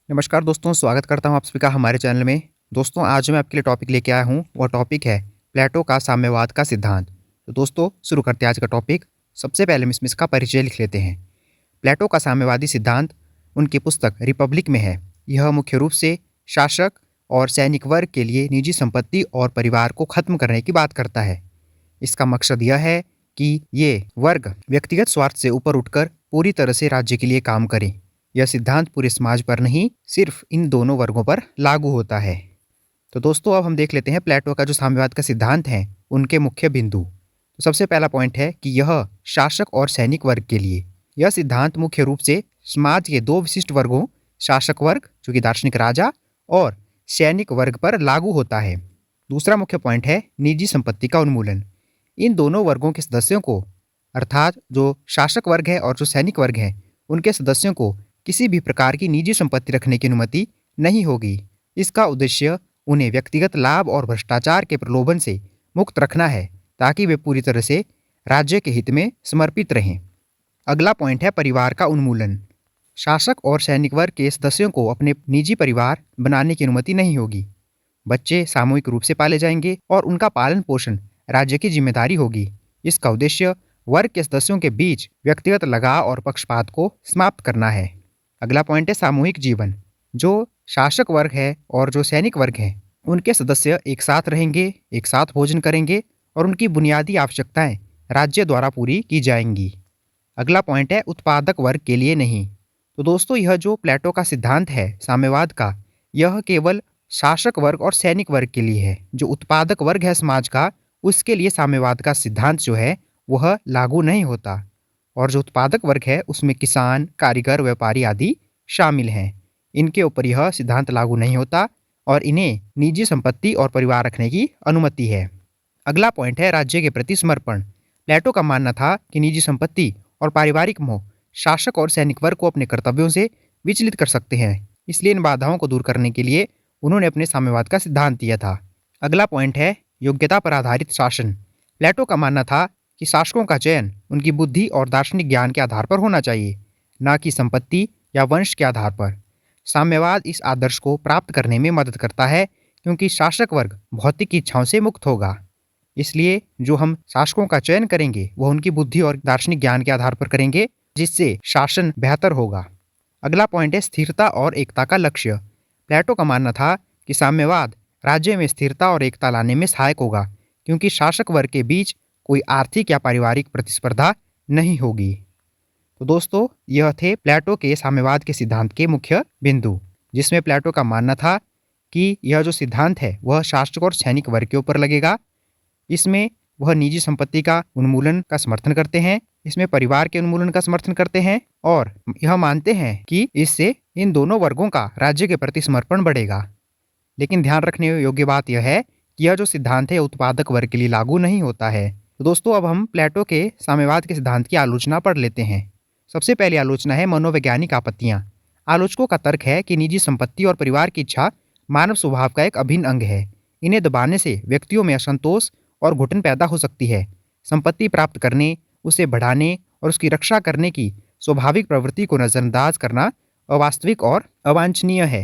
नमस्कार दोस्तों, स्वागत करता हूँ आप सभी का हमारे चैनल में। दोस्तों, आज मैं आपके लिए टॉपिक लेके आया हूँ। वह टॉपिक है प्लेटो का साम्यवाद का सिद्धांत। तो दोस्तों, शुरू करते हैं आज का टॉपिक। सबसे पहले हम इसका परिचय लिख लेते हैं। प्लेटो का साम्यवादी सिद्धांत उनकी पुस्तक रिपब्लिक में है। यह मुख्य रूप से शासक और सैनिक वर्ग के लिए निजी संपत्ति और परिवार को खत्म करने की बात करता है। इसका मकसद यह है कि ये वर्ग व्यक्तिगत स्वार्थ से ऊपर उठकर पूरी तरह से राज्य के लिए काम करें। यह सिद्धांत पूरे समाज पर नहीं, सिर्फ इन दोनों वर्गों पर लागू होता है। तो दोस्तों, अब हम देख लेते हैं प्लेटो का जो साम्यवाद का सिद्धांत है उनके मुख्य बिंदु। तो सबसे पहला पॉइंट है कि यह शासक और सैनिक वर्ग के लिए। यह सिद्धांत मुख्य रूप से समाज के दो विशिष्ट वर्गों, शासक वर्ग जो कि दार्शनिक राजा और सैनिक वर्ग पर लागू होता है। दूसरा मुख्य पॉइंट है निजी संपत्ति का उन्मूलन। इन दोनों वर्गों के सदस्यों को, अर्थात जो शासक वर्ग है और जो सैनिक वर्ग है, उनके सदस्यों को किसी भी प्रकार की निजी संपत्ति रखने की अनुमति नहीं होगी। इसका उद्देश्य उन्हें व्यक्तिगत लाभ और भ्रष्टाचार के प्रलोभन से मुक्त रखना है, ताकि वे पूरी तरह से राज्य के हित में समर्पित रहें। अगला पॉइंट है परिवार का उन्मूलन। शासक और सैनिक वर्ग के सदस्यों को अपने निजी परिवार बनाने की अनुमति नहीं होगी। बच्चे सामूहिक रूप से पाले जाएंगे और उनका पालन पोषण राज्य की जिम्मेदारी होगी। इसका उद्देश्य वर्ग के सदस्यों के बीच व्यक्तिगत लगाव और पक्षपात को समाप्त करना है। अगला पॉइंट है सामूहिक जीवन। जो शासक वर्ग है और जो सैनिक वर्ग है, उनके सदस्य एक साथ रहेंगे, एक साथ भोजन करेंगे और उनकी बुनियादी आवश्यकताएं राज्य द्वारा पूरी की जाएंगी। अगला पॉइंट है उत्पादक वर्ग के लिए नहीं। तो दोस्तों, यह जो प्लेटो का सिद्धांत है साम्यवाद का, यह केवल शासक वर्ग और सैनिक वर्ग के लिए है। जो उत्पादक वर्ग है समाज का, उसके लिए साम्यवाद का सिद्धांत जो है वह लागू नहीं होता। और जो उत्पादक वर्ग है उसमें किसान, कारीगर, व्यापारी आदि शामिल हैं। इनके ऊपर यह सिद्धांत लागू नहीं होता और इन्हें निजी संपत्ति और परिवार रखने की अनुमति है। अगला पॉइंट है राज्य के प्रति समर्पण। प्लेटो का मानना था कि निजी संपत्ति और पारिवारिक मोह शासक और सैनिक वर्ग को अपने कर्तव्यों से विचलित कर सकते हैं। इसलिए इन बाधाओं को दूर करने के लिए उन्होंने अपने साम्यवाद का सिद्धांत दिया था। अगला पॉइंट है योग्यता पर आधारित शासन। प्लेटो का मानना था कि शासकों का चयन उनकी बुद्धि और दार्शनिक ज्ञान के आधार पर होना चाहिए, न कि संपत्ति या वंश के आधार पर। साम्यवाद इस आदर्श को प्राप्त करने में मदद करता है, क्योंकि शासक वर्ग भौतिक इच्छाओं से मुक्त होगा। इसलिए जो हम शासकों का चयन करेंगे वह उनकी बुद्धि और दार्शनिक ज्ञान के आधार पर करेंगे, जिससे शासन बेहतर होगा। अगला पॉइंट है स्थिरता और एकता का लक्ष्य। प्लेटो का मानना था कि साम्यवाद राज्य में स्थिरता और एकता लाने में सहायक होगा, क्योंकि शासक वर्ग के बीच कोई आर्थिक या पारिवारिक प्रतिस्पर्धा नहीं होगी। तो दोस्तों, यह थे प्लेटो के साम्यवाद के सिद्धांत के मुख्य बिंदु, जिसमें प्लेटो का मानना था कि यह जो सिद्धांत है वह शासक और सैनिक वर्ग के ऊपर लगेगा। इसमें वह निजी संपत्ति का उन्मूलन का समर्थन करते हैं, इसमें परिवार के उन्मूलन का समर्थन करते हैं और यह मानते हैं कि इससे इन दोनों वर्गों का राज्य के प्रति समर्पण बढ़ेगा। लेकिन ध्यान रखने योग्य बात यह है कि यह जो सिद्धांत है उत्पादक वर्ग के लिए लागू नहीं होता है। तो दोस्तों, अब हम प्लेटो के साम्यवाद के सिद्धांत की आलोचना पढ़ लेते हैं। सबसे पहली आलोचना है मनोवैज्ञानिक आपत्तियां। आलोचकों का तर्क है कि निजी संपत्ति और परिवार की इच्छा मानव स्वभाव का एक अभिन्न अंग है। इन्हें दबाने से व्यक्तियों में असंतोष और घुटन पैदा हो सकती है। संपत्ति प्राप्त करने, उसे बढ़ाने और उसकी रक्षा करने की स्वाभाविक प्रवृत्ति को नजरअंदाज करना अवास्तविक और अवांछनीय है।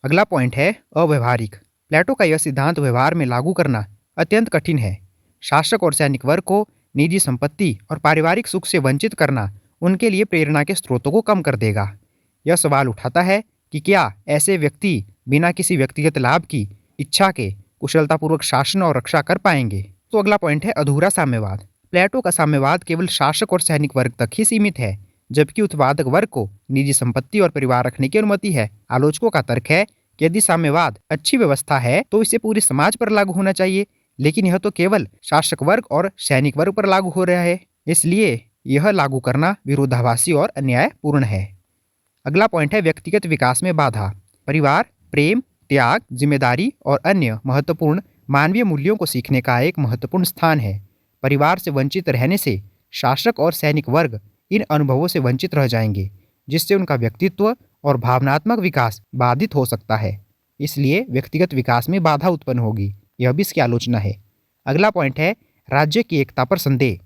अगला पॉइंट है अव्यवहारिक। प्लेटो का यह सिद्धांत व्यवहार में लागू करना अत्यंत कठिन है। शासक और सैनिक वर्ग को निजी संपत्ति और पारिवारिक सुख से वंचित करना उनके लिए प्रेरणा के स्रोतों को कम कर देगा। यह सवाल उठाता है कि क्या ऐसे व्यक्ति बिना किसी व्यक्तिगत लाभ की इच्छा के कुशलतापूर्वक शासन और रक्षा कर पाएंगे। तो अगला पॉइंट है अधूरा साम्यवाद। प्लेटो का साम्यवाद केवल शासक और सैनिक वर्ग तक ही सीमित है, जबकि उत्पादक वर्ग को निजी संपत्ति और परिवार रखने की अनुमति है। आलोचकों का तर्क है कि यदि साम्यवाद अच्छी व्यवस्था है तो इसे पूरे समाज पर लागू होना चाहिए, लेकिन यह तो केवल शासक वर्ग और सैनिक वर्ग पर लागू हो रहा है, इसलिए यह लागू करना विरोधाभासी और अन्यायपूर्ण है। अगला पॉइंट है व्यक्तिगत विकास में बाधा। परिवार प्रेम, त्याग, जिम्मेदारी और अन्य महत्वपूर्ण मानवीय मूल्यों को सीखने का एक महत्वपूर्ण स्थान है। परिवार से वंचित रहने से शासक और सैनिक वर्ग इन अनुभवों से वंचित रह जाएंगे, जिससे उनका व्यक्तित्व और भावनात्मक विकास बाधित हो सकता है। इसलिए व्यक्तिगत विकास में बाधा उत्पन्न होगी। यह भी इसकी आलोचना है। अगला पॉइंट है राज्य की एकता पर संदेह।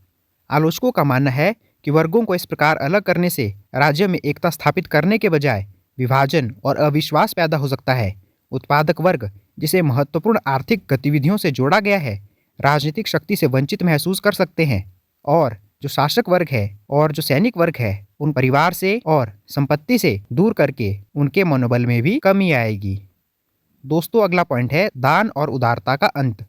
आलोचकों का मानना है कि वर्गों को इस प्रकार अलग करने से राज्य में एकता स्थापित करने के बजाय विभाजन और अविश्वास पैदा हो सकता है। उत्पादक वर्ग, जिसे महत्वपूर्ण आर्थिक गतिविधियों से जोड़ा गया है, राजनीतिक शक्ति से वंचित महसूस कर सकते हैं। और जो शासक वर्ग है और जो सैनिक वर्ग है, उन परिवार से और संपत्ति से दूर करके उनके मनोबल में भी कमी आएगी। दोस्तों, अगला पॉइंट है दान और उदारता का अंत।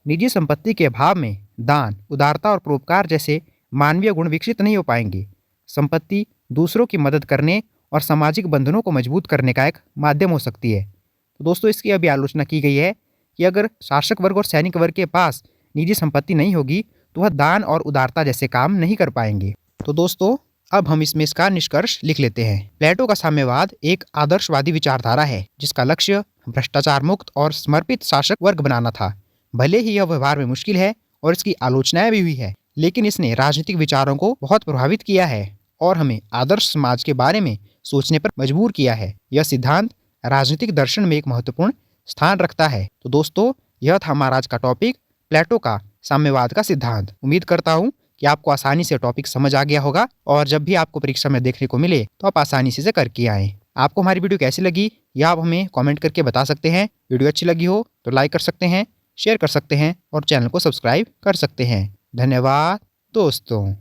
निजी संपत्ति के अभाव में दान, उदारता और परोपकार जैसे मानवीय गुण विकसित नहीं हो पाएंगे। संपत्ति दूसरों की मदद करने और सामाजिक बंधनों को मजबूत करने का एक माध्यम हो सकती है। तो दोस्तों, इसकी अभी आलोचना की गई है कि अगर शासक वर्ग और सैनिक वर्ग के पास निजी संपत्ति नहीं होगी तो वह दान और उदारता जैसे काम नहीं कर पाएंगे। तो दोस्तों, अब हम इसमें इसका निष्कर्ष लिख लेते हैं। प्लेटो का साम्यवाद एक आदर्शवादी विचारधारा है जिसका लक्ष्य भ्रष्टाचार मुक्त और समर्पित शासक वर्ग बनाना था। भले ही यह व्यवहार में मुश्किल है और इसकी आलोचनाएं भी हुई है, लेकिन इसने राजनीतिक विचारों को बहुत प्रभावित किया है और हमें आदर्श समाज के बारे में सोचने पर मजबूर किया है। यह सिद्धांत राजनीतिक दर्शन में एक महत्वपूर्ण स्थान रखता है। तो दोस्तों, यह था हमारा आज का टॉपिक, प्लेटो का साम्यवाद का सिद्धांत। उम्मीद करता हूँ कि आपको आसानी से टॉपिक समझ आ गया होगा और जब भी आपको परीक्षा में देखने को मिले तो आप आसानी से करके आएँ। आपको हमारी वीडियो कैसी लगी यह आप हमें कमेंट करके बता सकते हैं। वीडियो अच्छी लगी हो तो लाइक कर सकते हैं, शेयर कर सकते हैं और चैनल को सब्सक्राइब कर सकते हैं। धन्यवाद दोस्तों।